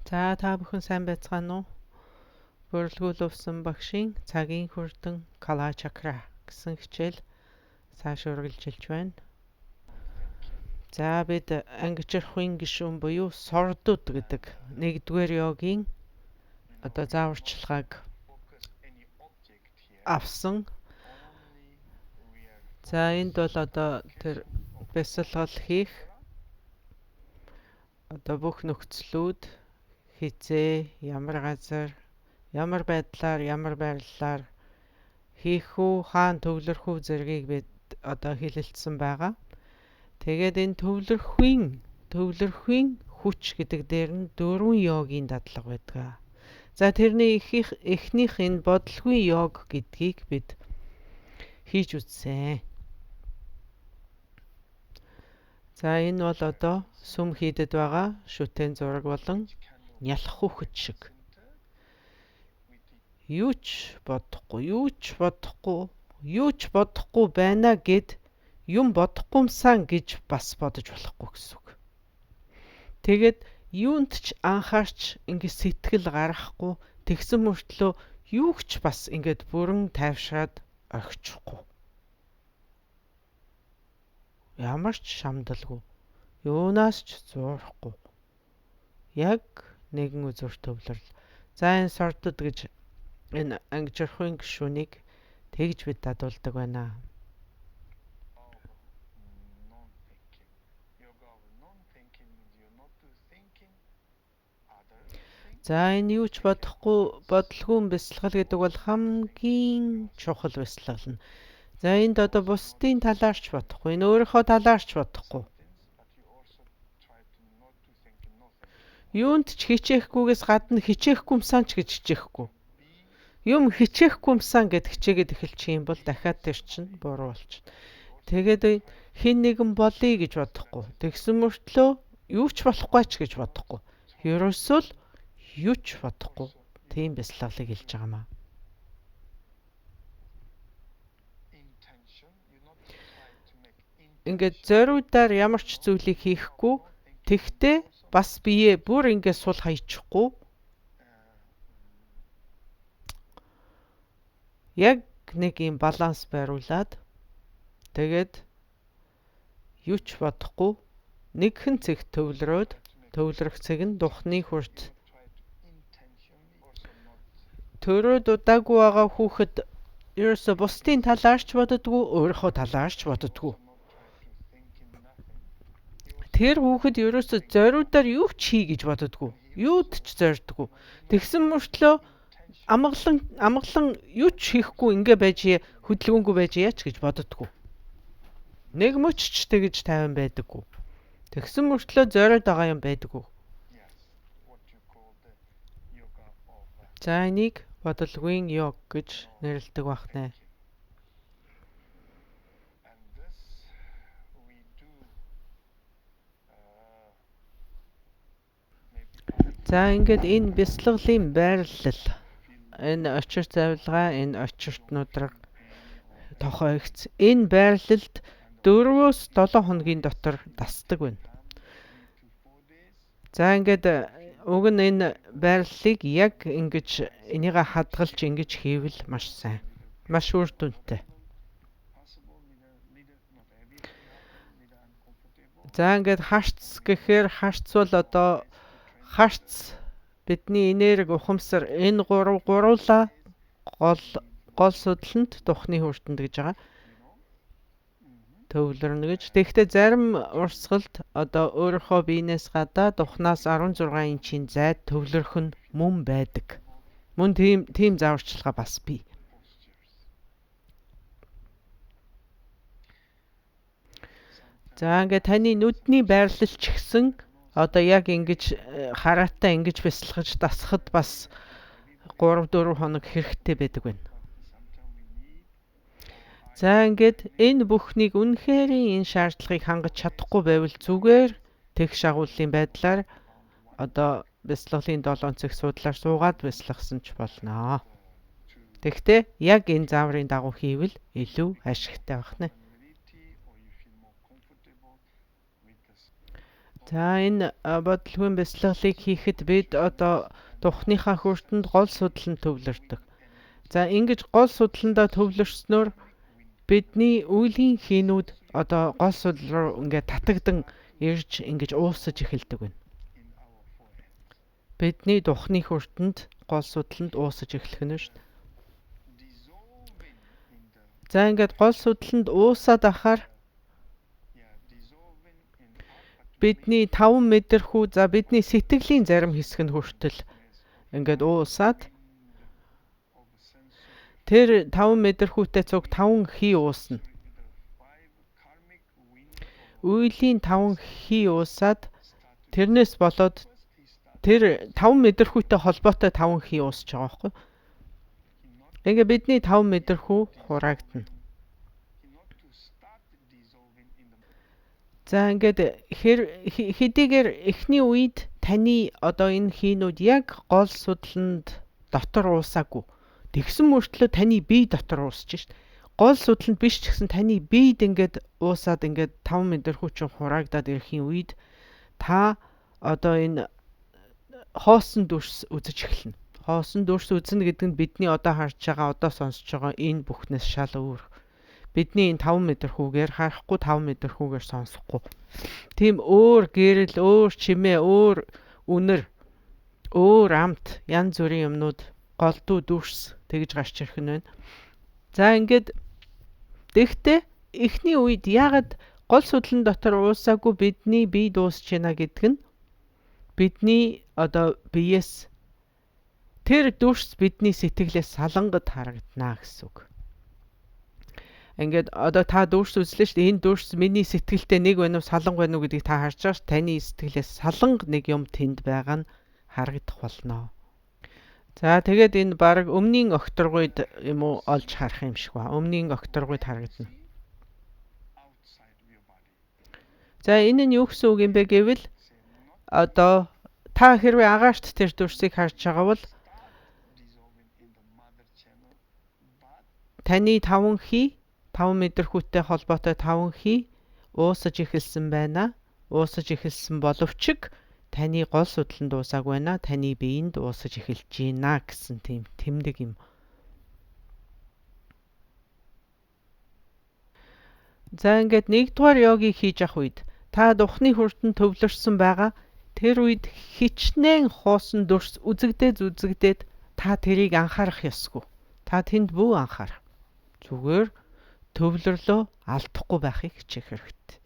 За та бүхэн сайн байцгаана уу? Бүрэлгүүлсэн багшийн цагийн хүрдэн Кала Чакра гэсэн хичээл цааш үргэлжилж байна. За бид ангижрахын гишүүн буюу сордууд гэдэг нэгдүгээр йогийн зааварчилгааг авсан. За энд бол тэр бясалгал хийх бүх нөхцлүүд хизээ, ямар газар, ямар байдлаар, ямар байрлалаар хийх үү, хаана төвлөрөх үү зэргийг бид хэлэлцсэн байгаа. Тэгээд энэ төвлөрөхийн хүч гэдэг дээр нь 4 йогийн дадлага байдаг. За тэрний эхнийх энэ бодлогын йог гэдгийг бид хийж үзсэн. За энэ бол сүм хийдэд байгаа шүтэн зураг болон нялх хүүхэд шиг. Юу ч бодохгүй байна гэд юм бодохгүймсан гэж бас бодож болохгүй гэсэн үг. Тэгээд юунд ч анхаарч ингэ сэтгэл гаргахгүй тэгсэн мөртлөө юугч бас ингэж бүрэн тайвшраад орхичихгүй. Ямар ч шамдалгүй. Юунаас ч зуурахгүй. Яг нэгэн үзүүр төвлөрөл. За энэ сордод гэж энэ ангижрахын гишүүнийг тэгж бид дадуулдаг байна. За энэ юу ч бодлого бясалгал гэдэг бол хамгийн чухал бясалгал нь. За энд бусдын талаарч бодохгүй, энэ өөрийнхөө талаарч бодохгүй. Юунд ч хичээхгүйгээс гадна хичээхгүймсан ч гэж хичээхгүй. Юм хичээхгүймсан гэд хичээгээд эхэлчих юм бол дахиад тэр чинь буруу болчихно. Тэгээд хэн нэгэн болъё гэж бодохгүй. Тэгсэн мөртлөө юу ч болохгүй ч гэж бодохгүй. Ерөөсөө л юу ч бодохгүй. Тийм бясалгалыг хэлж байгаамаа. Ингээд зориудаар ямар ч зүйлийг хийхгүй. Тэгтээ бас бие бүр ингээд сул хаячихгүй. Яг нэг юм баланс байруулад тэгээд юу ч бодохгүй нэгэн цэгт төвлөрөх цэг нь духны хүрт төрөөд удаагүй байгаа хүүхэд ерөөсө бусдын талаарч боддоггүй, өөрийнхөө талаарч боддоггүй. Тэр хүүхэд ерөөсө зориудаар юу ч хий гэж боддоггүй. Юуд ч зордоггүй. Тэгсэн мөртлөө амгалан юу ч хийхгүй ингээ байж хөдөлгөөнгүй байж яач гэж боддоггүй. Нэг мөч ч тэгж тайван байдаггүй. Тэгсэн мөртлөө зориод байгаа юм байдаггүй. За энийг бодлогын йог гэж нэрлэдэг бахнэ. За ингээд энэ бясалгалын байрлал, энэ очир завилгаа, энэ очиртнууд тохиогц. Энэ байрлалд 4-өөс 7 хоногийн дотор дасдаг байна. За ингээд уг нь энэ байрлалыг яг ингэж энийг хадгалж ингэж хийвэл маш сайн. Маш үр дүнтэй. За ингээд харц гэхээр харц бол харц бидний энерги ухамсар энэ гуруула гол судлалд духны хүртэнд гэж байгаа. Төвлөрнө гэж. Тэгэхдээ зарим урсгалд өөрийнхөө биенээс гадаа духнаас 16 инчийн зайд төвлөрөх нь мөн байдаг. Мөн тийм зааварчилгаа бас бий. За ингээд таны нүдний байрлал ч гэсэн яг ингэж хараатай ингэж бясалгаж дасахад бас 3-4 хоног хэрэгтэй байдаг байна. За ингээд энэ бүхнийг үнэхээр энэ шаардлагыг хангаж чадахгүй байвал зүгээр тэгш агууллын байдлаар бясалгалын 7 цаг судлаар суугаад бясалгасан ч болно. Тэгтээ яг энэ зааврын дагуу хийвэл илүү ашигтай байна. За энэ бодлогын бяцлаглыг хийхэд бид одоо тухныхаа хүртэнд гол судланд төвлөрдөг. За ингэж гол судландаа төвлөрснөөр бидний үеийн хийнүүд одоо гол судал руу ингээд татагдан ирж ингэж уусаж эхэлдэг байна. Бидний тухны хүртэнд гол судланд уусаж эхлэх нь шүү дээ. За ингээд гол судланд уусаад ахаар бидний 5 мэдрэхүү за бидний сэтгэлийн зарим хэсэг нь хүртэл ингээд уусаад тэр 5 мэдрэхүүтэй цуг 5 хий уусна. Үеийн 5 хий уусаад тэрнээс болоод тэр 5 мэдрэхүүтэй холбоотой 5 хий уусч байгаа байхгүй. Ингээ бидний 5 мэдрэхүү хураагдана. За ингээд хэдийгээр эхний үед таны одоо энэ хийнүүд яг гол судланд дотор уусаагүй. Тэгсэн мөртлөө таны бие дотор уусч шít. Гол судланд биш ч гэсэн таны биед ингээд уусаад ингээд 5 мэдрэхүү чинь хураагдаад ирэхийн үед та одоо энэ хоосон дүрс үзэж эхэлнэ. Хоосон дүрс үзнэ гэдэг нь бидний одоо харж байгаа, одоо сонсож байгаа энэ бүхнээс шал өөр. Бидний энэ 5 мэдрэхүүгээр харахгүй 5 мэдрэхүүгээр сонсохгүй. Тийм өөр гэрэл, өөр чимээ, өөр үнэр, өөр амт, янз бүрийн юмнууд голдуу дүрс тэгж гарч ирэх нь байна. За ингээд тэгтээ эхний үед яагаад гол судлан дотор уусаагүй бидний бие дуусч байна гэдг нь бидний одоо биеэс тэр дүрс бидний сэтгэлээс салангад харагдана гэсэн үг. Ингээд одоо та дүрс үзлээ шүү дээ. Энэ дүрс миний сэтгэлдээ нэг байна уу, саланг байна уу гэдгийг та харж байгаа ш. Таны сэтгэлээс саланг нэг юм тэнд байгаа нь харагдах болно. За тэгээд энэ баг өмнгийн окторгойд юм уу олж харах юм шиг ба. Өмнгийн окторгойд харагдана. За энэ нь юу гэсэн үг юм бэ гэвэл одоо та хэрвээ агаарт тэр дүрсийг харж байгаа бол таны 5 хий 5 мэдрэхүүтэй холбоотой 5 хий уусаж эхэлсэн байна. Уусаж эхэлсэн боловч таны гол судланд уусаагүй байна. Таны биеинд уусаж эхэлж байна гэсэн тийм тэмдэг юм. За ингээд нэгдүгээр йогийг хийж ах үед та духны хүртэнд төвлөрсөн байгаа. Тэр үед хичнээн хоосон дүрс үзэгдээд та тэрийг анхаарах ёсгүй. Та тэнд бүү анхаарах. Зүгээр төвлөрлөө алдахгүй байхыг хичээх хэрэгтэй.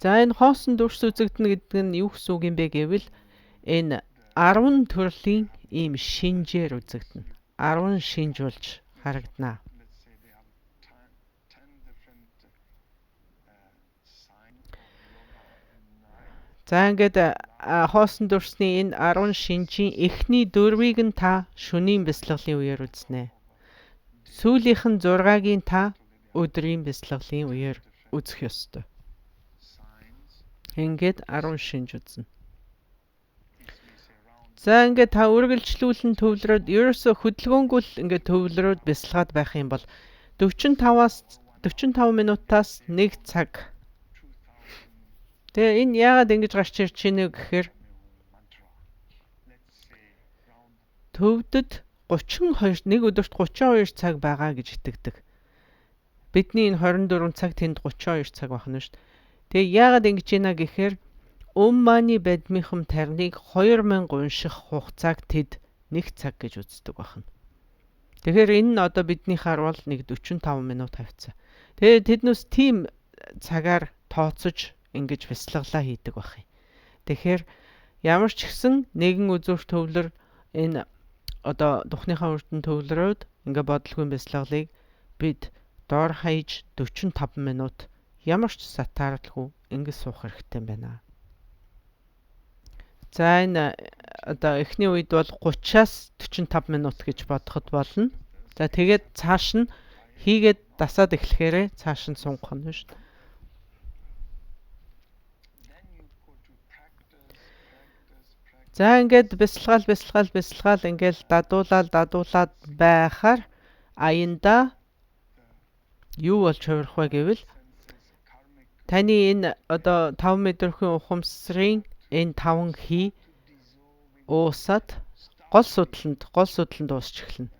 За энэ хоосон дүрс үзэгдэнэ гэдэг нь юу гэсэн үг юм бэ гэвэл энэ 10 төрлийн ийм шинжээр үзэгдэнэ. 10 шинж болж харагдана. За ингээд хоосон дүрсний энэ 10 шинжийн эхний 4-ийг нь та шөнийн бяцлаглалын үеэр үзнэ. Сүүлийнх нь 6-гийн та өдрийн бяцлаглалын үеэр үзэх ёстой. Ингээд 10 шинж үзнэ. За ингээд та үргэлжлүүлэн төвлөрөөд ерөөсө хөдөлгөөнгүй л ингээд төвлөрөөд бяцлагаад байх юм бол 45 минутаас 1 цаг. Тэгээ энэ яагаад ингэж гарч ирж байна гэхээр төвдөд 32 нэг өдөрт 32 цаг байгаа гэж итгэдэг. Бидний энэ 24 цаг тэнд 32 цаг байна шүү дээ. Тэгээ яагаад ингэж ийна гэхээр Умманы бадминхан тарныг 2000 унших хугацааг тэд 1 цаг гэж үздэг байна. Тэгэхээр энэ нь одоо бидний харвал нэг 45 минут хавцаа. Тэгээ тэднээс тийм цагаар тооцож ингэж бяцлаглаа хийдэг байх юм. Тэгэхээр ямар ч гэсэн нэгэн үзүүр төвлөр энэ одоо духныхаа үрдэн төвлөрөөд ингээ бодлогын бяцлаглыг бид доор хаяж 45 минут ямар ч сатаарлгүй ингэ суух хэрэгтэй байна. За энэ одоо эхний үед бол 30-аас 45 минут гэж бодоход болно. За тэгээд цааш нь хийгээд дасаад эхлэхээрээ цааш нь сунгах нь шүү дээ. За ингээд бяцлагаал ингээд дадуулаад байхаар аянда юу болж хувирах вэ гэвэл Таны энэ одоо 5 метрийн ухамсарын энэ 5 хий уусаад гол судланд уусч эхэлнэ.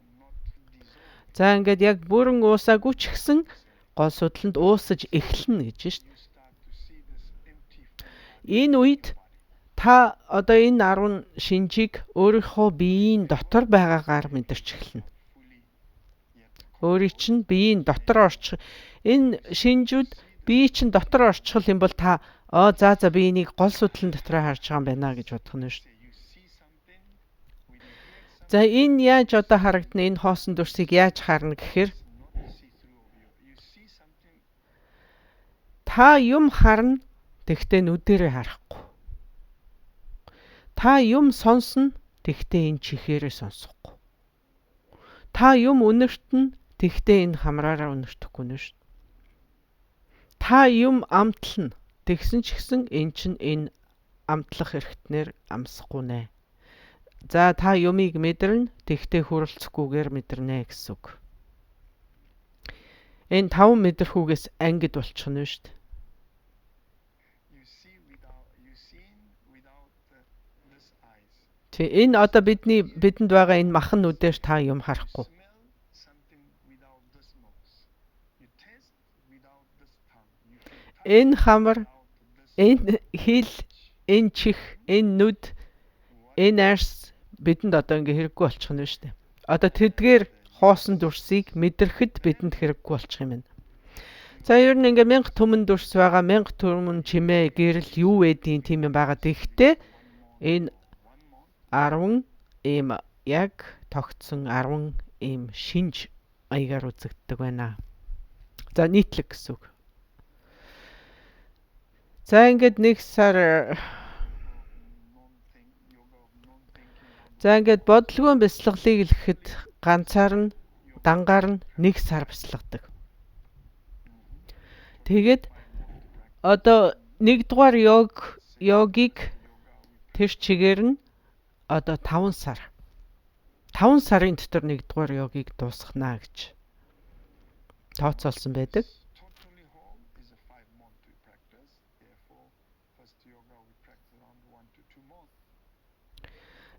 За ингээд яг бүрэн уусаагүй ч гэсэн гол судланд уусаж эхэлнэ гэж шүү дээ. Энэ үед та одоо энэ 10 шинжийг өөрийнхөө биеийн дотор байгаагаар мэдэрч эхэлнэ. Өөрийн чинь биеийн дотор орчих энэ шинжүүд бие чинь дотор орчих юм бол та за би энийг гол судлан дотроо харж байгаа юм байна гэж бодох нь шүү. За энэ яаж одоо харагдана? Энэ хоосон дүрсийг яаж харна гэхээр та юм харна, тэгтээ нүдэрээ харахгүй. Та юм сонсно, тэгтээ энэ чихээрээ сонсохгүй. Та юм үнэртэн, тэгтээ энэ хамраараа үнэртэхгүй нэ шүү. Та юм амтлана, тэгсэн ч гэсэн эн чинь энэ амтлах хэрэгтнэр амсахгүй нэ. За та юмыг мэдэрнэ, тэгтээ хүрэлцэхгүйгээр мэдэрнэ гэсэн үг. Энэ 5 мэдрэхүүгээс ангид болчихно шүү дээ. Энэ одоо бидэнд байгаа энэ махан нүдээр та юм харахгүй. Энэ хамар, энэ хил, энэ чих, энэ нүд, энэ арс бидэнд одоо ингээ хэрэггүй болчихно шүү дээ. Одоо тэдгээр хоосон дүрсийг мэдрэхэд бидэнд хэрэггүй болчих юм байна. За ер нь ингээ 1000 түмэн дүрс байгаа, 1000 түмэн чимээ, гэрэл юу байдیں۔ Тийм юм байгаа. Тэгтээ энэ 10 ийм яг тогтсон 10 ийм шинж маягаар үзэгддэг байна. За нийтлэг гэсэн үг. За ингээд нэг сар бодлогын бяцлаглыг хэлэхэд ганцаар нь дангаар нь 1 сар бяцлагдаг. Тэгээд одоо 1-р йогиг тэр чигээр нь одоо 5 сар. 5 сарын дотор 1-р йогиг дуусгана гэж тооцоолсон байдаг.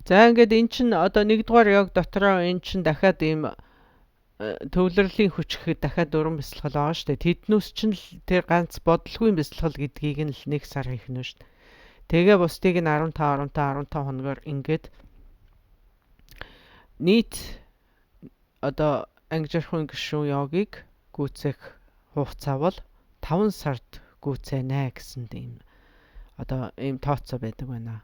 За ингээд эн чинь одоо 1-р йог дотроо эн чинь дахиад ийм төвлөрлийн хүч гэхэд дахиад 4 бяцлал байгаа шүү дээ. Тэднүүс чинь тэр ганц бодлогын бяцлал гэдгийг нь л 1 сар хийх нь шүү дээ. Тэгээ бусдыг нь 15 хоногоор ингээд нийт одоо ангижирхуйн гишүүн йогиг гүйцэх хугацаа бол 5 сард гүйцэнэ гэсэн ийм одоо ийм тооцоо байдаг байна.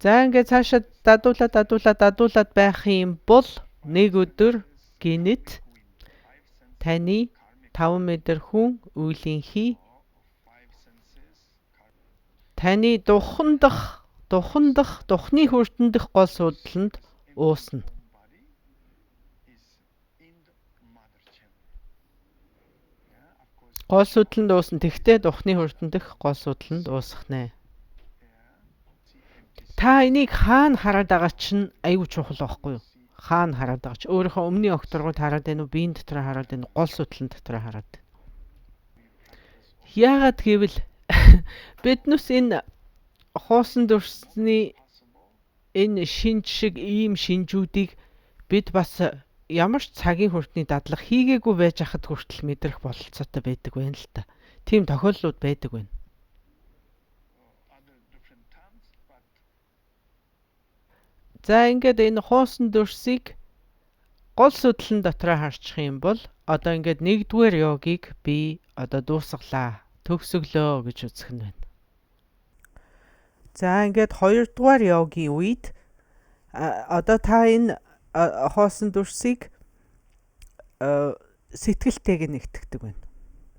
За ингээд цаашаа дадуулаад байх юм бол нэг өдөр гинэт таны 5 метр хүн үйлийн хий таны духны хүртэн дэх гол судланд уусна. Гол судланд уусна. Тэгтээ духны хүртэн дэх гол судланд уусах нэ. Та энийг хаана хараад байгаа чинь аюу чухал байхгүй юу? Хаана хараад байгаа ч өөрийнхөө өмнө огторгууд хараад байна уу? Биеийн дотор хараад байна уу? Гол судлан дотор хараад байна. Яагаад гэвэл биднес энэ хоосон дүрсний энэ шинж шиг ийм шинжүүдийг бид бас ямар ч цагийн хүртний дадлага хийгээгүй байж хахад хүртэл мэдрэх бололцоотой байдаг байна л та. Тийм тохиолдлууд байдаг байна. За ингээд энэ хоосон дүрсийг гол судлан дотроо харчих юм бол одоо ингээд 1-р йогиг би одоо дуусгалаа, төгсөглөө гэж үзэх нь байна. За ингээд 2-р йогийн үед одоо та энэ хоосон дүрсийг сэтгэлтэйг нэгтгэдэг байна.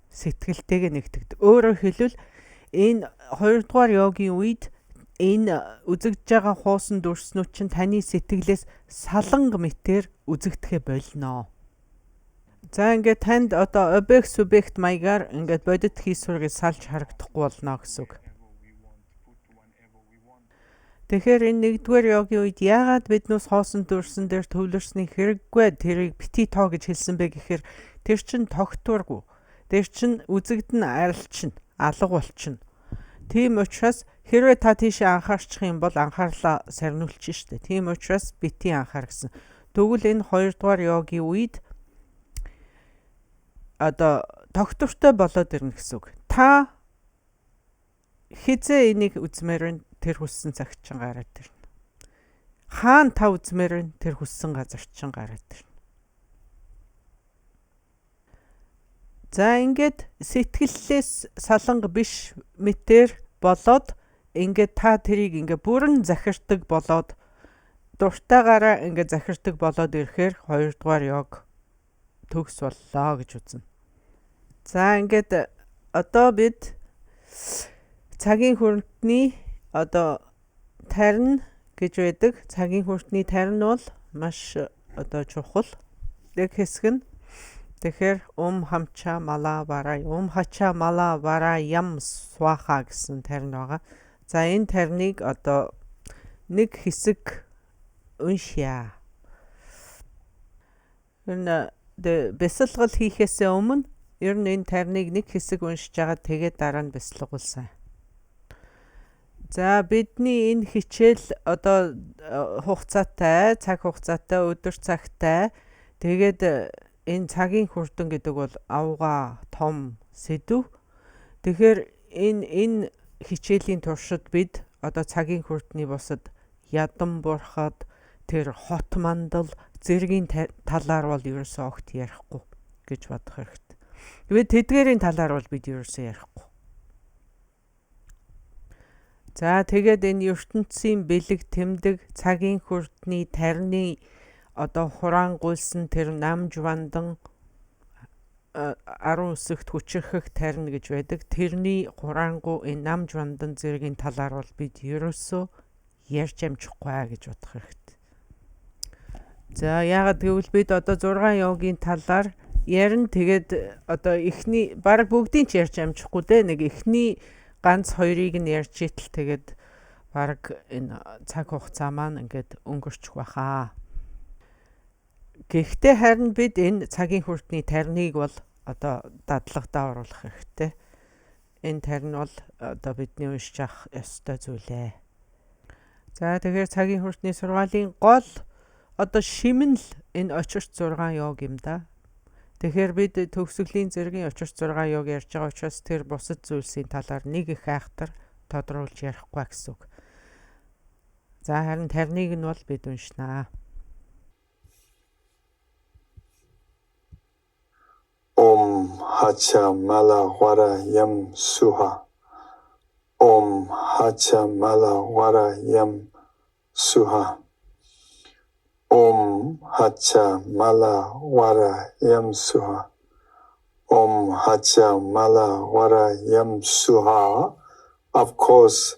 Сэтгэлтэйг нэгтгэдэг. Өөрөөр хэлбэл энэ 2-р йогийн үед энэ үзэгдэж байгаа хоосон дүрснүүд чинь таны сэтгэлээс саланг мэтэр үзэгдэхэ болно. За ингээд танд одоо объект субъект маягаар ингээд бодит хийсвэрийг салж харагдахгүй болно гэсэн үг. Тэгэхээр энэ 1-р йогийн үед яагаад биднээс хоосон дүрсэн дээр төвлөрсний хэрэггүй тэрийг бити тоо гэж хэлсэн бэ гэхээр тэр чин тогтворгүй. Тэр чин үзэгдэн арилчин, алга болчихно. Тийм учраас хэрвээ та тийшээ анхаарчих юм бол анхаарлаа сарниулчих штэ. Тийм учраас бити анхаар гэсэн. Тэгвэл энэ 2 дугаар йогийн үед одоо тогтвортой болоод ирнэ гэсэн үг. Та хизээ энийг үзмээр байна, тэр хүссэн цагт чинь гараад ирнэ. Хаана та үзмээр байна, тэр хүссэн газар чинь гараад ирнэ. За ингээд сэтгэллээс саланга биш мэтэр болоод ингээд та тэрийг ингээд бүрэн захирдаг болоод дуртайгаараа ингээд захирдаг болоод ирэхээр 2 дугаар йог төгс боллоо гэж үзнэ. За ингээд одоо бид цагийн хүртний одоо тарин гэж байдаг. Цагийн хүртний тарин бол маш одоо чухал. Нэг хэсэг нь тэгэхээр хача мала бара ям сваха гэсэн тарин байгаа. За энэ тариныг одоо нэг хэсэг уншия. Бясалгал хийхээс өмнө ер нь энэ тариныг нэг хэсэг уншиж байгаа, тэгээд дараа нь бясалгуулсан. За бидний энэ хичээл одоо хугацаатай, цаг хугацаатай, өдөр цагтай. Тэгээд энэ цагийн хүрдэн гэдэг бол авга том сэдв. Тэгэхээр энэ хичээлийн туршид бид одоо цагийн хүрдний бусад ядан бурхад, тэр хот мандал, зэргийн талаар бол ерөөсөө огт ярихгүй гэж бодох хэрэгтэй. Тэгээд тэдгээрийн талаар бол бид ерөөсөө ярихгүй. За тэгээд энэ ертөнцийн бэлэг тэмдэг, цагийн хүрдний тарины одоо хураангуйлсан тэр намж вандан 10 өсөгт хүчрхэх тарин гэж байдаг. Тэрний хураангуй энэ намж вандан зэргийн талаар бол бид ерөөсөө ярьж амжихгүй гэж бодох хэрэгтэй. За яагаад гэвэл бид одоо 6 йогийн талаар ярина. Тэгээд одоо эхний баг бүгдийг ч ярьж амжихгүй дээ. Нэг эхний ганц хоёрыг нь ярьж итэл тэгээд баг энэ цаг хугацаа маань ингээд өнгөрчих байхаа. Гэхдээ харин бид энэ цагийн хүртний тариныг бол одоо дадлагтаа оруулах хэрэгтэй. Энэ тарин бол одоо бидний уншиж авах ёстой зүйлээ. За тэгэхээр цагийн хүртний сургаалын гол одоо шимэн л энэ очирч 6 йог юм да. Тэгэхээр бид төгсгөлийн зэргийн очирч 6 йог ярьж байгаа учраас тэр бусад зүйлсийн талаар нэг их айхтар тодруулж ярихгүй гэсэн үг. За харин тариныг нь бол бид уншнаа. Hacha mala wara yam suha. Hacha mala wara yam suha. Hacha mala wara yam suha. Hacha mala wara yam suha. Of course,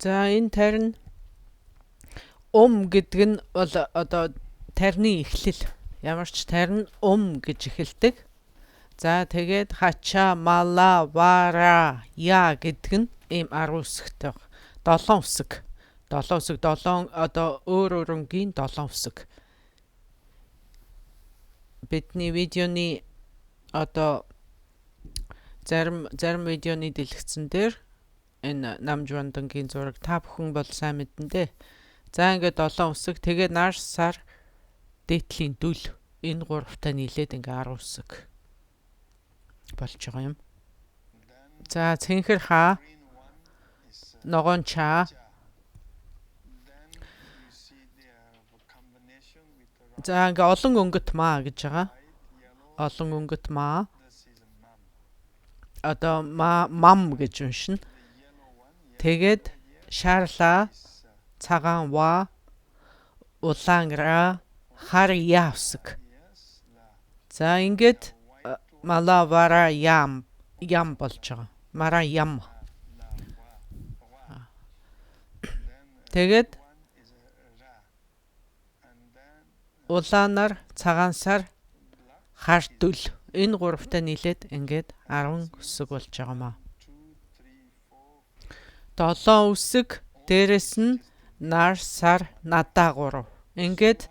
За энэ тарин гэдэг нь бол одоо тарины эхлэл. Ямар ч тарин гэж эхэлдэг. За тэгээд хача мала вара я гэдэг нь ийм 10 үсэгтэй. 7 үсэг. 7 одоо өөр өрөнгийн 7 үсэг. Бидний видеоны одоо зарим видеоны дэлгэцэн дээр энэ намж вандангийн зураг та бүхэн бол сайн мэднэ дээ. За ингээд 7 үсэг. Тэгээд нар сар дээдлийн дүл энэ гуравтай нийлээд ингээ 10 үсэг болж байгаа юм. За цэнхэр хаа ногоон чаа. За ингээ олон өнгөт маа гэж байгаа. Олон өнгөт маа. Одоо мам гэж уншина. Тэгээд шаарлаа, цагаан ва, улаангра, хар яавсаг. За ингээд мала вара ям болж байгаа. Мара ям. Тэгээд улаанаар, цагаансаар, хар дүл. Энэ гуравтай нийлээд ингээд 10 үсэг болж байгаа маа. 7 үсэг дээрэс нь нар сар надаа 3. Ингээд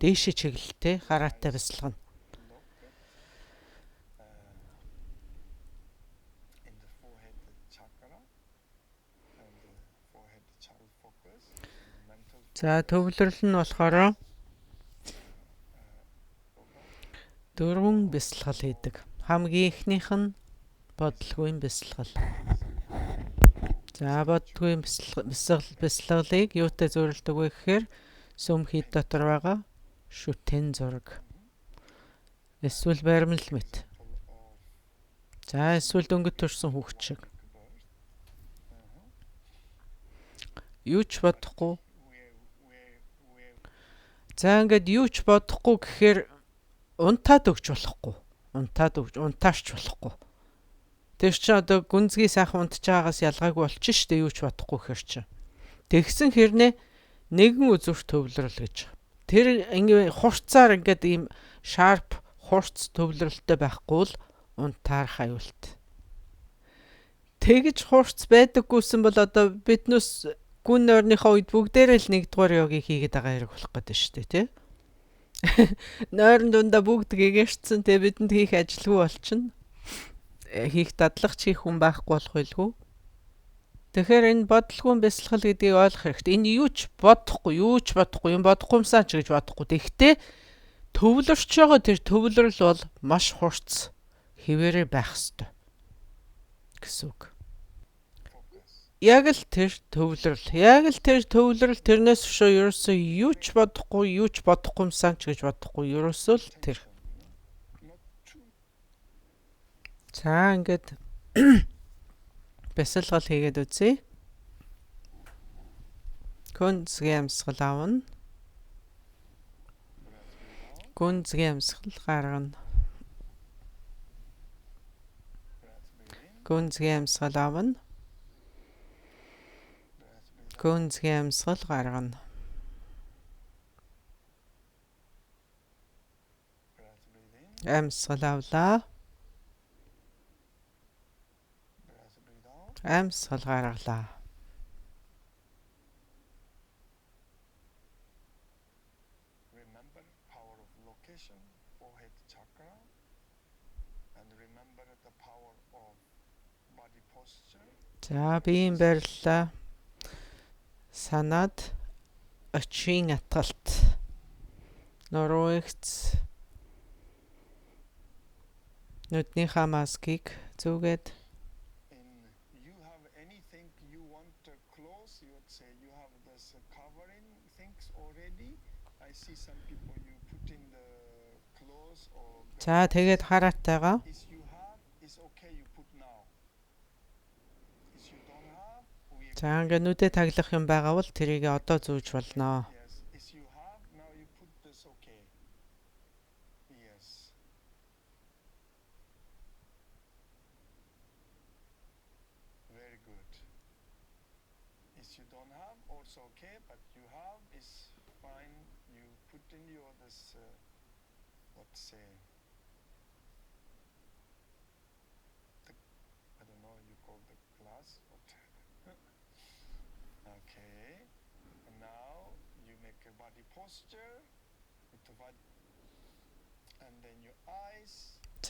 Дээшээ чиглэлтэй хараатай бясалгана. За төвлөрөл нь болохоор 4 бясалгал хийдэг. Хамгийн ихнийх нь бодлогын бясалгал. За бодлогын бясалгалыг юутай зөрүүлдэг вэ гэхээр сүм хід дотор байгаа шүтэн зураг. Эсвэл баримл мэт. За эсвэл дөнгөж төрсэн хүүхэд шиг. Юу ч бодохгүй. За ингээд юу ч бодохгүй гэхээр унтаад өгч болохгүй. Унтаарч болохгүй. Тэр чинь одоо гүнзгий сайхан унтж байгаагаас ялгаагүй болчих штэ юу ч бодохгүй гэхэр чинь. Тэгсэн хэрнээ нэгэн үзүүрт төвлөрөл гэж. Тэр ингээ хурцаар ингээд ийм sharp хурц төвлөрөлтөй байхгүй л унтаарах аюулт. Тэгж хурц байдаггүйсэн бол одоо биднээс гүн нойрныхоо үед бүгдээрээ л нэгдүгээр йогийг хийгээд байгаа хэрэг болох гэдэг штэ тий. Нойрон дундаа бүгд гэгэрчсэн те бидэнд хийх ажилгүй болчихно. Хийх дадлах чих хүн байхгүй болох байлгүй. Тэгэхээр энэ бодлогын бясалгал гэдгийг ойлгох хэрэгтэй. Энэ юу ч бодохгүй, юм бодохгүймсаа ч гэж бодохгүй. Тэгэхдээ төвлөрч байгаа тэр төвлөрөл бол маш хурц хэвээрээ байх ёстой гэсэн үг. Яг л тэр төвлөрөл тэрнээс өшөө ерөөсөө юу ч бодохгүймсаа ч гэж бодохгүй. Ерөөсөө л тэр. За ингээд бясалгал хийгээд үзье. Гүнзгий амьсгал авна. Гүнзгий амьсгал гаргана. Гүнзгий амьсгал авна. Гүнзгий амьсгал гаргана. Амьсгал авлаа. Амьсгал гаргалаа. За биеийн бариллаа. Санаад очийн атгалт. Нуруугц. Нүднийхээ маскыг зүгээд за тэгээд хараатайгаа за ингээ нүдэ таглах юм байгаа бол тэрийг одоо зүүж болно.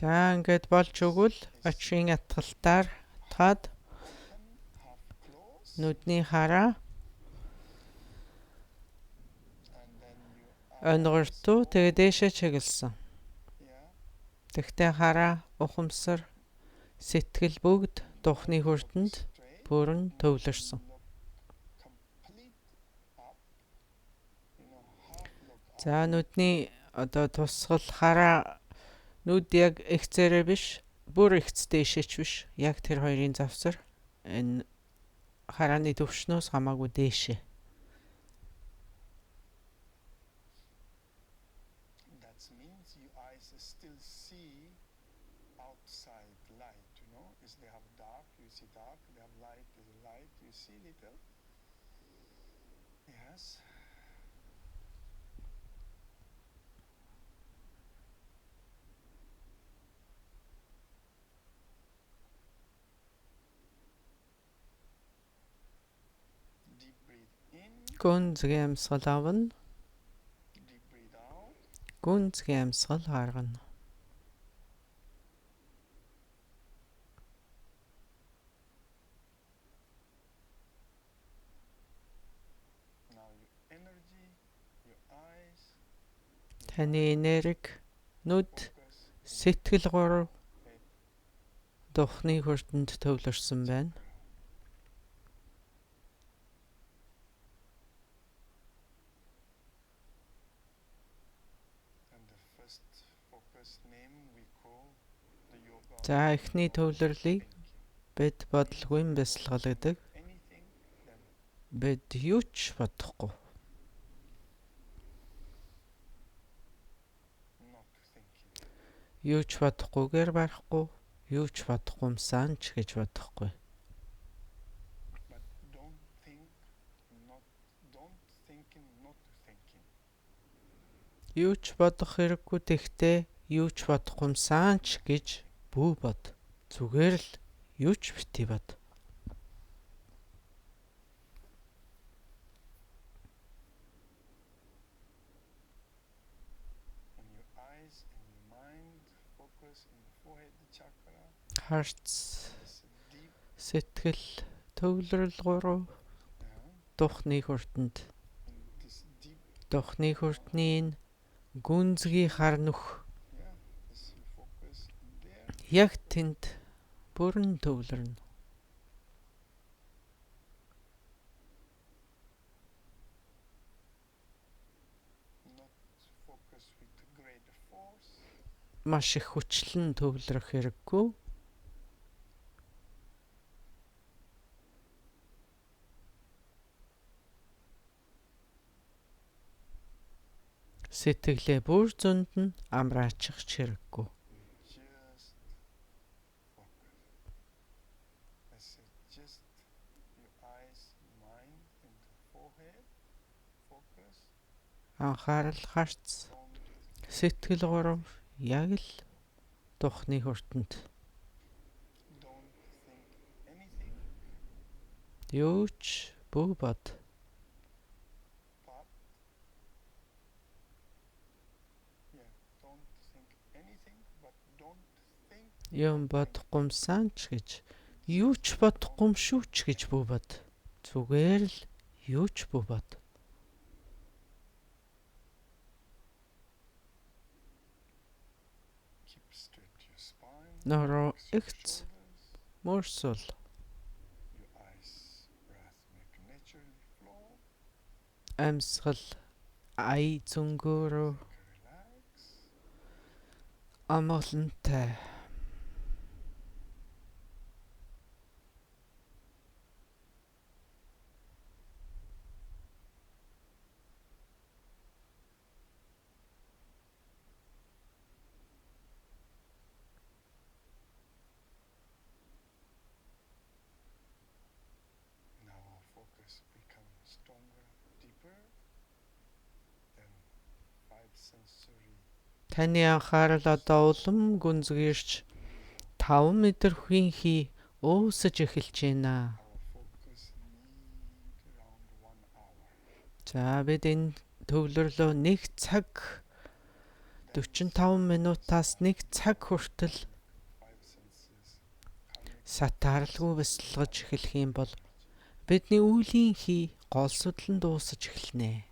За ингээд болж өгвөл очийн атгалтаар таад нүдний хараа онгортуу тэгээд дээшээ чиглэсэн. Тэгтээ хараа ухамсар сэтгэл бүгд духны хүртэнд бүрэн төвлөрсөн. За нүдний одоо тусгал хараа нүд яг ихцээрээ биш, бүр ихц дээшээч биш. Яг тэр хоёрын завсар энэ харааны төвшнөөс хамаагүй дээшээ. Гүнзгий амьсгал авна. гүнзгий амьсгал гаргана. Таны энерги, нүд, сэтгэл гурав духны хүртэнд төвлөрсөн байна. За эхний төвлөрлийг бид бодлогын бясалгал гэдэг. Бид юу ч бодохгүй. Юу ч бодохгүйгээр барахгүй, юу ч бодохгүй юмсан ч гэж бодохгүй. Юу ч бодох хэрэггүй тэгтээ юу ч бодохгүй юмсан ч гэж бүү бод. Зүгээр л юу ч битгий бод. Харц, сэтгэл, төвлөрөл гурав духны хүртэнд. Духны хүртний гүнзгий хар нүх яг тэнд бүрэн төвлөрнө. Маш их хүчлэн төвлөрөх хэрэггүй. Сэтгэлээ бүр зөнд нь амраачих хэрэггүй. Анхаарал харц, сэтгэл гурав яг л духны хүртэнд. Юу ч бүү бод. Юм бодохгүй юмсан ч гэж, юу ч бодохгүй юм шүү ч гэж бүү бод. Зүгээр л юу ч бүү бод. Нороо ихц мөрсөл. Амьсгал ай зөнгөөрөө амгалантай. Таны анхаарал одоо улам гүнзгийрч 5 метр хүнхий өөсөж эхэлж байна. За бид энэ төвлөрлөө 1 цаг 45 минутаас 1 цаг хүртэл сатаарлгүй бясалгаж эхлэх юм бол бидний үеийн хий гол судлан дуусаж эхэлнэ.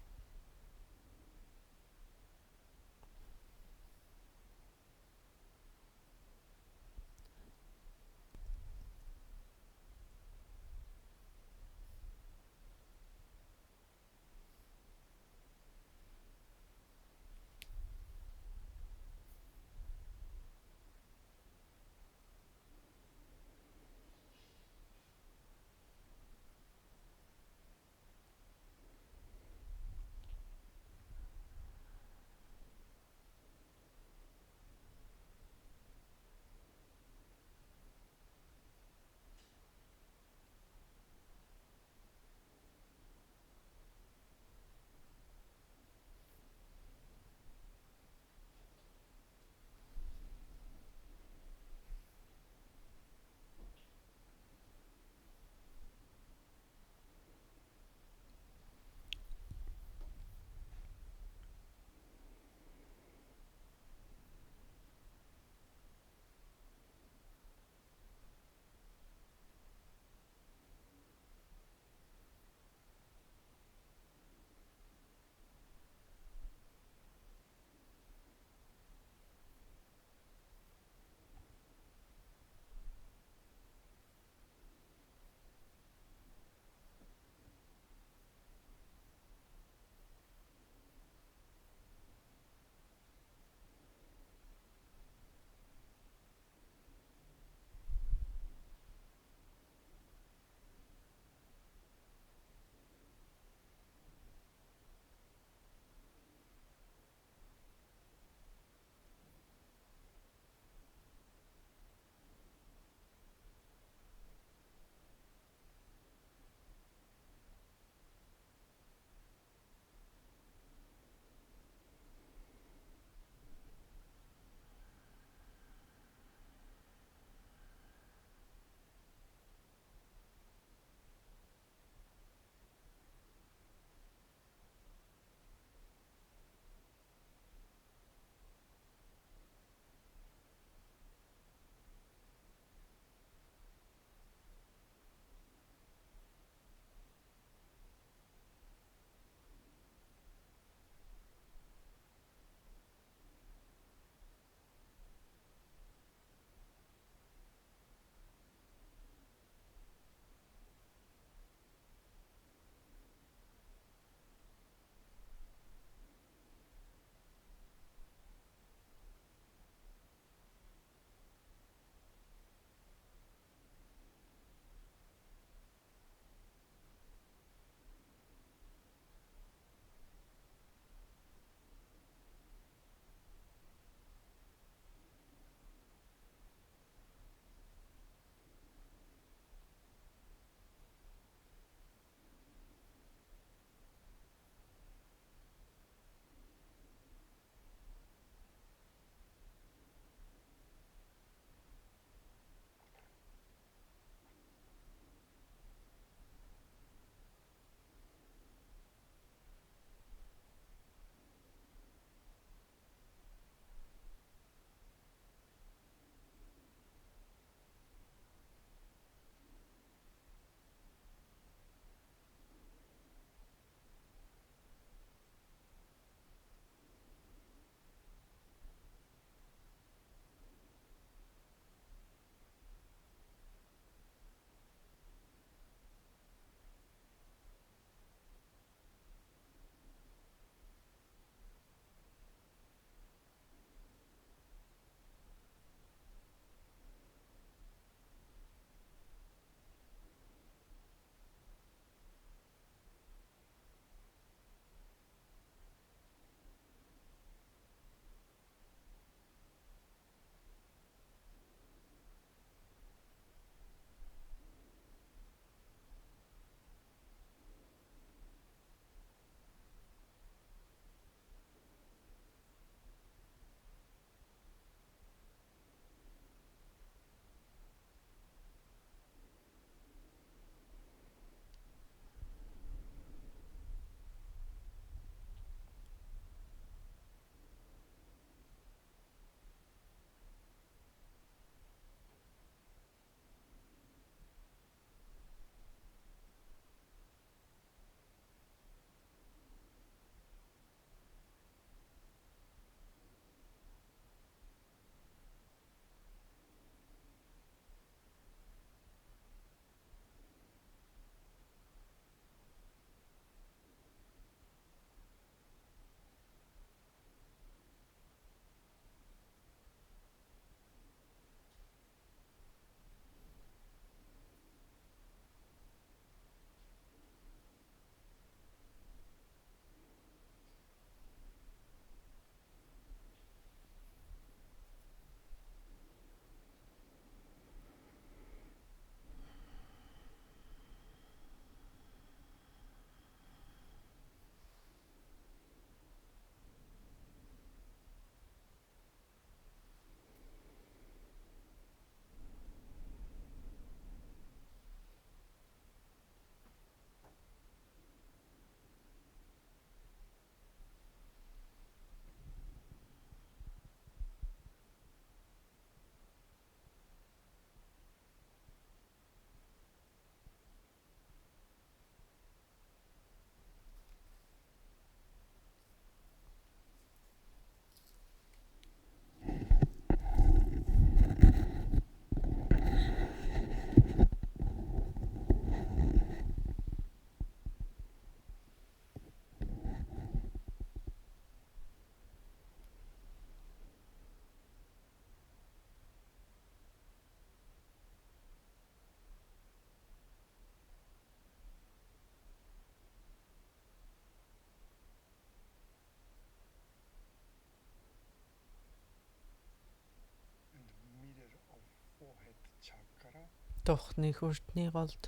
Тухны хүртний голд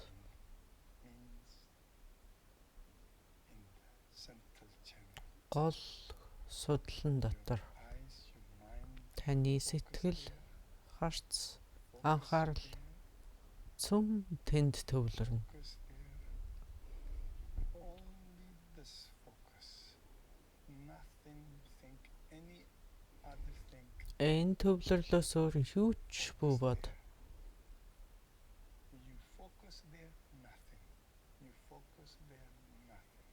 means in the central channel. гол судлан дотор Your eyes, your mind таны focus сэтгэл, there, харц, focus анхаарал there, цөм тэнд төвлөрнө. focus there. Only this focus. Nothing think any other thing. Энэ төвлөрлөөс өөр юу ч бүү бод. You focus there, nothing. You focus there, nothing.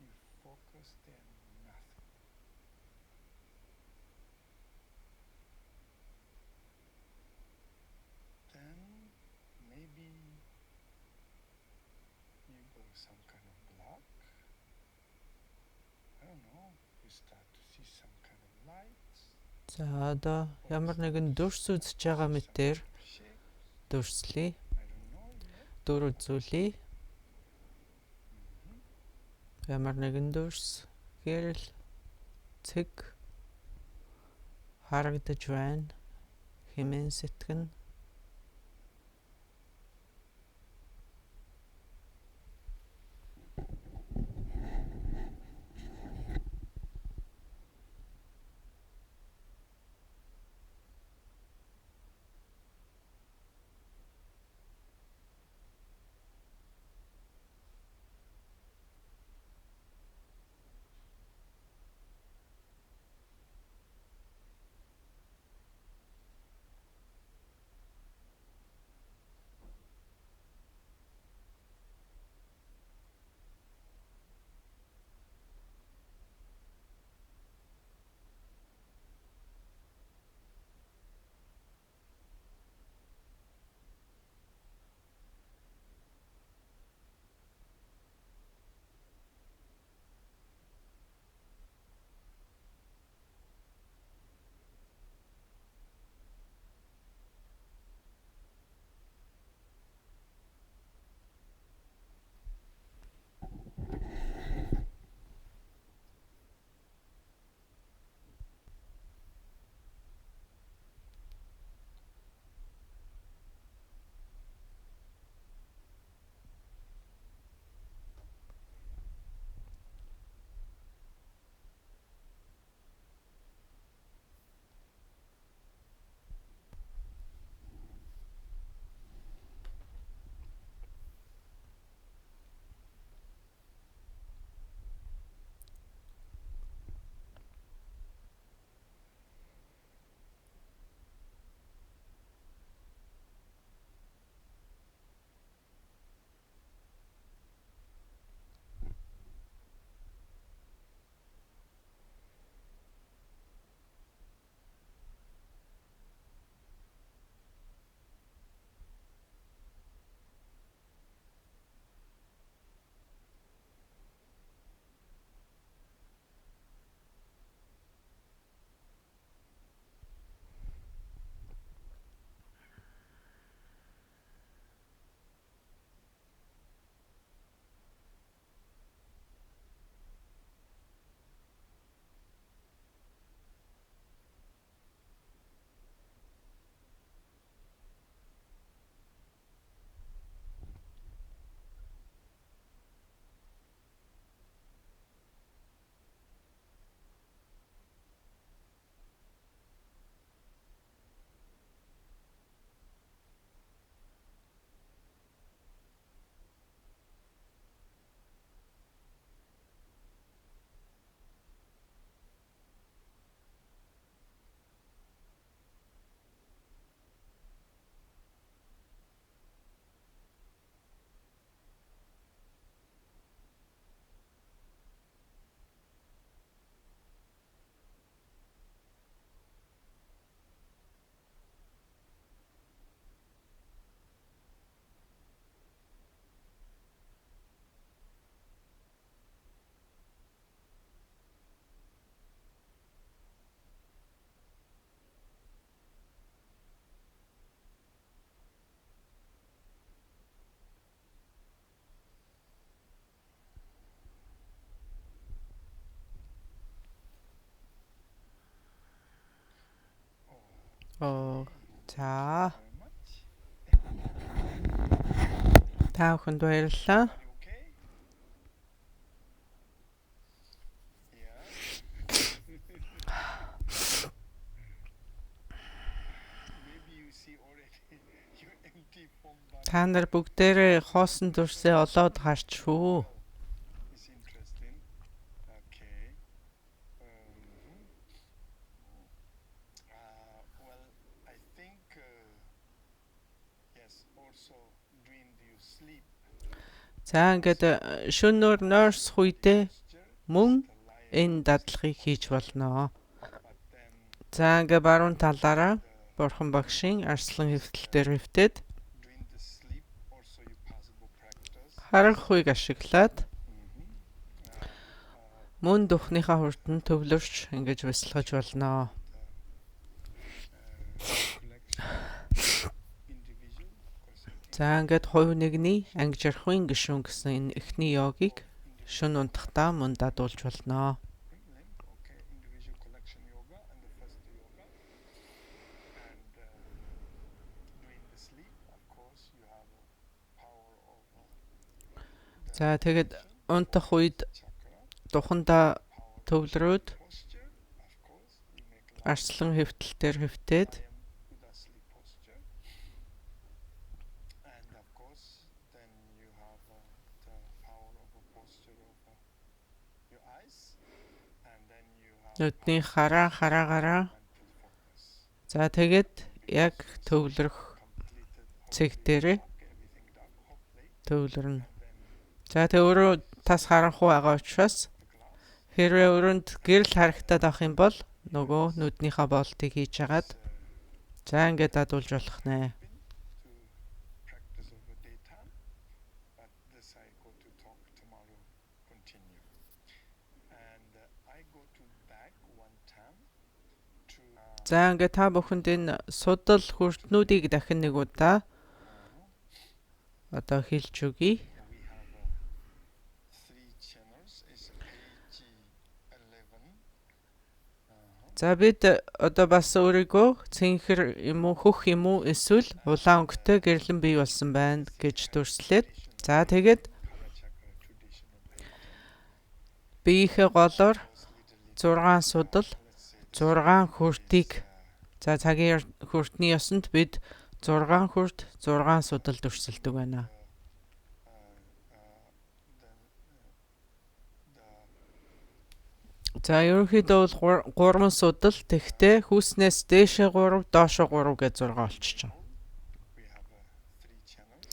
You focus there, nothing. Then maybe you go some kind of block. I don't know. You start to see some kind of lights. За одоо ямар нэгэн дүрс үзэж байгаа мэтээр Shape. дүрслэе, I don't know yet. дүр үзүүлээ. Ямар нэгэн дүрс гэрэл цэг харагдаж байна. Хэмээн сэтгэн. За Very much. Та бүхэнд баярлалаа. Are you okay? Yeah. Maybe you see already your empty form body. Та нар бүгдээрээ хоосон дүрсээ олоод харч шүү. It's interesting. Okay. Well, I think yes. Also, during you sleep, За ингээд шөнөөр нойрсох үедээ posture, мөн the lion, энэ дадлагыг хийж болно. but then За ингээд баруун талаараа Бурхан багшийн арслан хэвтэл дээр хэвтээд during the sleep, also you possible practice. харанхуйг ашиглаад мөн духныхаа хүртэн төвлөрч ингэж бясалгаж болно. Individual, of course, За ингээд хувь нэгний ангижрахын гишүүн гэсэн энэ эхний йогийг шөнө унтахтаа мөн дадуулж болно. okay, individual collection yoga and the first yoga. And during the sleep, of course, you have a power of За тэгээд унтах үед chakra, духандаа power төвлөрөөд posture, of course, you make like арслан хэвтэл дээр хэвтээд I am Buddha sleep posture. And of course, then you have the power of a posture of your eyes. And then you have нүдний хараагаараа mental focus. за тэгээд яг төвлөрөх Completed цэг дээрээ everything done, hopefully. төвлөрнө. And then За тэг өөрөө тас харанхуй байгаа учраас the glass. хэрвээ өрөөнд гэрэл харагтаад авах юм бол нөгөө нүднийхээ боолтыг хийж агаад за ингээд дадуулж болох нэ. To practice over daytime, but this I go to talk tomorrow, continue. And I go to back one time to За ингээд та бүхэнд энэ судал хүртнүүдийг дахин нэг удаа одоо хэлж өгье. we have three channels. It's page 11. За бид одоо бас өөрийгөө цэнхэр юм уу хөх юм уу эсвэл улаан өнгөтэй гэрлэн бий болсон байна гэж дүрслээд за тэгээд Kala chakra traditional way. биеийнхээ голоор It's literally, 6 судал let's say, 6 хүртийг за цагийн хүртний ёсонд бид 6 хүрт 6 судал дүрсэлдэг байна. the За ерөнхийдөө бол 3 судал тэгтээ хүүснээс дээшээ 3 доошоо 3 гэж 6 болчихно. we have three channels.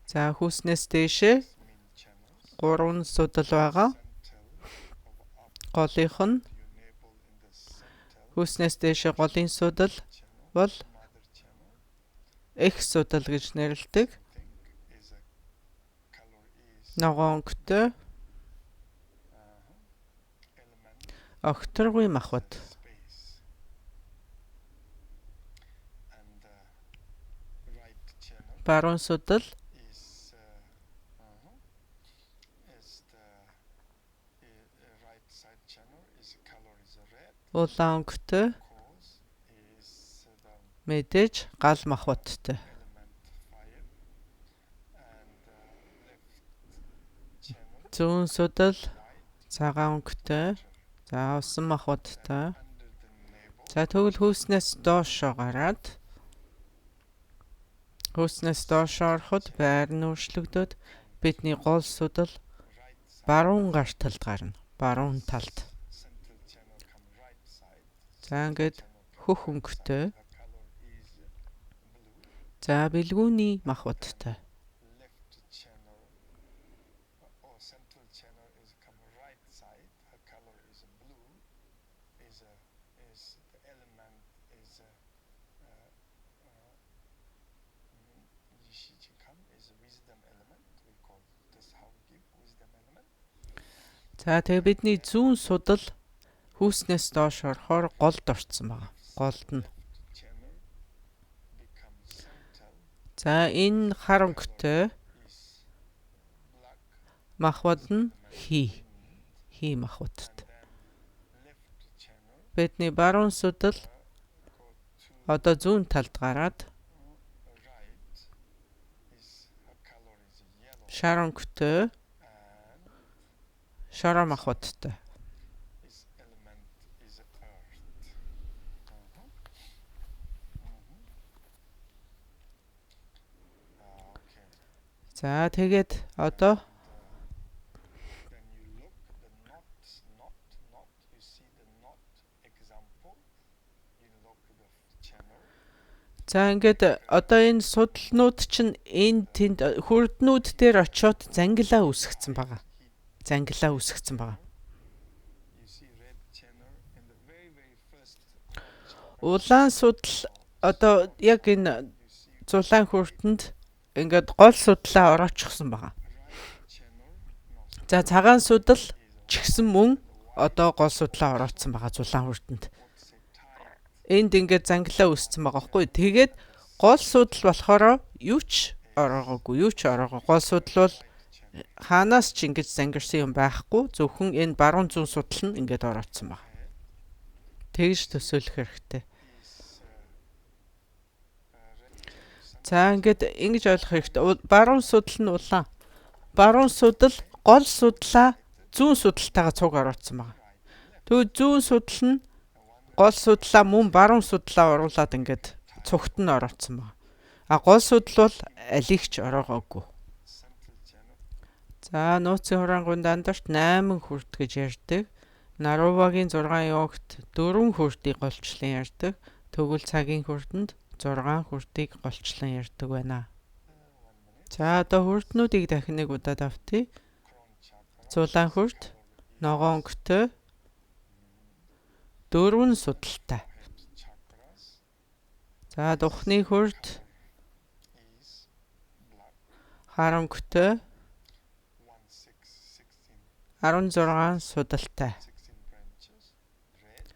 За хүүснээс дээшээ Main channels. 3 судал байгаа. Central of up Голынх нь to your navel in the central хүүснээс дээшээ голын судал channel. бол Mother channel. их судал гэж нэрлэдэг. Think is a color is Ногоон өнгөтэй element огторгүй махбод. space. And right channel Баруун судал is the right side channel is color is red. улаан өнгөтэй Cause is the мэдээж гал махбодтой. element fire. And left channel Зүүн судал white цагаан өнгөтэй за усан махбодтой. under the navel. За тэгвэл хүүснээс доошоо гараад хүүснээс доошоо ороход байр нь өөрчлөгдөд бидний гол судал Right side баруун гар талд гарна. Баруун талд. central channel come right side. За ингээд хөх өнгөтэй The color is blue. за бэлгүүний махбодтой. Left channel or central channel is come right side. Her color is blue. Is the element is Yishijikam is a wisdom element. We call this how we give wisdom element. За тэгээ бидний зүүн судал хүүснээс доош орохоор голд орцсон байгаа. Голд нь. Left channel becomes central За энэ хар өнгөтэй is black махбод нь хий махбодтой. and then left channel Бидний баруун судал go to одоо зүүн талд гараад right is her color is шаранхтой, and шарамахоттой. its element is earth. Okay. За тэгээд одоо When you look the knot, you see the knot example. You look the channel. за ингээд одоо энэ судалнууд чинь энэ тэнд хүрднүүд дээр очиод зангилаа үүсгэсэн байгаа. Зангилаа үүсгэсэн байгаа. You see red channel in the very first. Улаан судал одоо яг энэ зулаан хүртэнд ингээд гол судлаа ороочихсон байгаа. Right channel, no, За цагаан судал ч гэсэн мөн одоо гол судлаа ороодсон байгаа зулаан хүртэнд. say tight. Энд ингээд зангилаа үүссэн байгаа хгүй. Тэгээд гол судал болохоор юу ч ороогоогүй, юу ч ороогоо. Гол судал бол хаанаас ч ингэж зангирсан юм байхгүй. Зөвхөн энэ баруун зүүн судал нь ингээд ороодсон байгаа. Тэгж төсөөлөх хэрэгтэй. Is red. За ингээд ингэж ойлгох хэрэгтэй. Баруун судал нь улаан. Баруун судал гол судлаа зүүн судалтайгаа цуг ороодсон байгаа. Тэгвэл зүүн судал нь гол судлаа мөн баруун судлаа оруулаад ингээд цугт нь ороодсон байна. А гол судал бол алигч ороогоогүй. Central channel. За нууцын хураангуйн дандарт 8 хүрт гэж ярьдаг. Нарувагийн 6 ёогт 4 хүртийг голчлон ярьдаг. Тэгвэл цагийн хүртэнд 6 хүртийг голчлон ярьдаг байна. 1 minute. За одоо хүртнүүдийг дахин нэг удаа давтъя. Crown chakra. Зулаан хүрт, ногоон өнгөтэй, 4 судалтай. Head chakras За духны хүрт, is black. хар өнгөтэй, 16 16 судалтай. 16 branches. Red.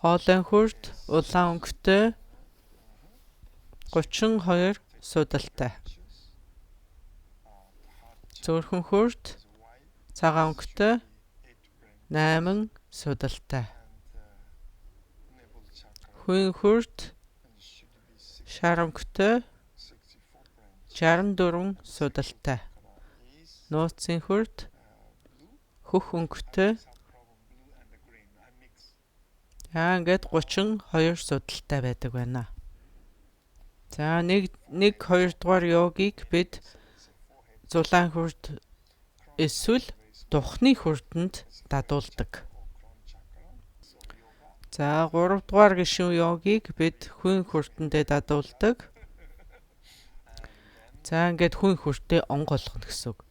Хоолойн хүрт, улаан өнгөтэй, 32 судалтай. Branches. Heart Зөөрхөн хүрт, is white. цагаан өнгөтэй, 8 branches. 8 судалтай. And navel chakra. Хүйн хүрт, And should be шар өнгөтэй, 64 branches. 64 судалтай. Is Нууцын хүрт, blue. хөх өнгөтэй. Have problem blue and the green. I mix. За ингээд 32 судалтай байдаг байна. За нэг 2 дугаар йогийг бид зулаан хүрт эсвэл духны хүртэнд дадуулдаг. За 3 дугаар гишүүн йогийг бид хүйн хүртэндээ дадуулдаг. За ингээд хүйн хүртээ онгоолгоно гэсэн үг.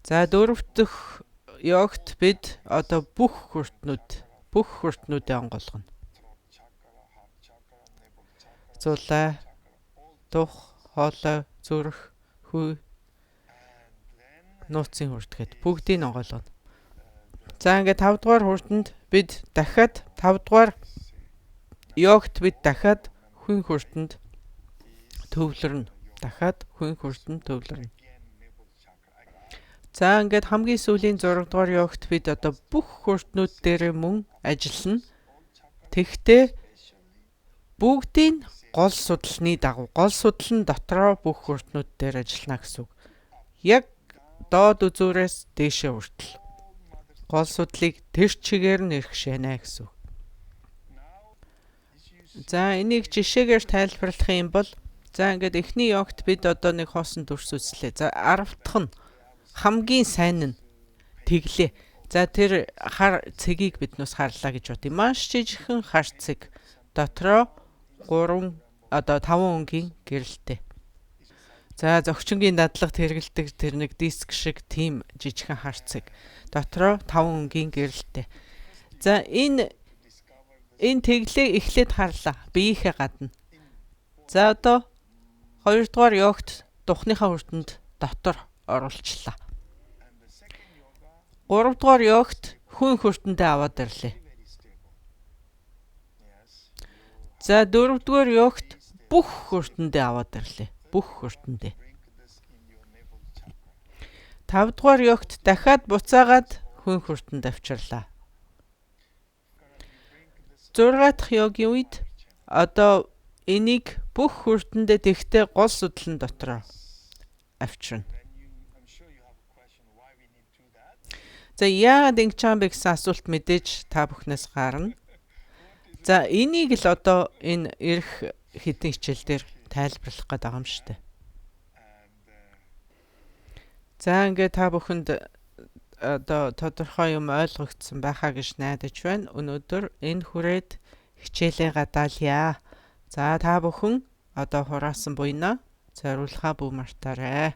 За 4 дахь йогт бид одоо бүх хүртнүүдээ онгоолгоно. Throat chakra, heart chakra, navel chakra. Зулай, All. дух, хоолой, зүрх, хүй, And then нууцын хүртэхэд бүгдийг онгоолгоно. За ингээд 5 дугаар хүртэнд бид дахиад 5 дугаар йогт бид дахиад хүйн хүртэнд төвлөрнө. Дахиад хүйн хүртэнд төвлөрнө. again navel chakra. За ингээд хамгийн сүүлийн 6 дугаар йогт бид одоо бүх хүртнүүд дээр мөн ажиллана. Тэгтээ бүгдийн гол судалны дагуу гол судлан дотроо бүх хүртнүүд дээр ажиллана гэсэн үг. Яг доод үзүүрээс дээшээ хүртэл гол судлыг тэр чигээр нь эрхшээнэ гэсэн үг. Now is you За энийг жишээгээр тайлбарлах юм бол за ингээд эхний йогт бид одоо нэг хоосон дүрс үзлээ. За 10 дахь нь хамгийн сайн нь тэглээ. За тэр хар цэгийг биднээс харлаа гэж бод. Маш жижигхэн хар цэг дотроо 5 өнгийн гэрэлтэй. За зөгчингийн дадлагт хэрэгэлдэг тэр нэг диск шиг тийм жижигхэн хар цэг дотроо 5 өнгийн гэрэлтэй. За энэ тэглээ эхлээд харлаа. Биеийнхээ гадна. За одоо 2 дугаар йогт духныхаа хүртэнд дотор оруулчлаа. 3 дугаар йогт хүн хүртэндээ аваад ирлээ. very stable. Yes. За 4 дугаар йогт бүх хүртэндээ аваад ирлээ. Бүх хүртэндээ. Bring this in your navel chakra. 5 дугаар йогт дахиад буцаагаад хүн хүртэнд авчирлаа. 6 дахь йогийн үед одоо энийг бүх хүртэндээ тэгтээ гол судлан дотроо авчирна. When you, I'm sure you За яагаад ингэж байгаа юм бэ гэсэн асуулт мэдээж та бүхнээс гарна. За энийг л одоо энэ ирэх хэдэн хичээл дээр тайлбарлах гээд байгаа юм шүү дээ. За ингээд та бүхэнд одоо тодорхой юм ойлгогдсон байхаа гэж найдаж байна. Өнөөдөр энэ хүрээд хичээлээ гадаалъя. За та бүхэн одоо хураасан буйнаа зориулахаа бүү мартаарай.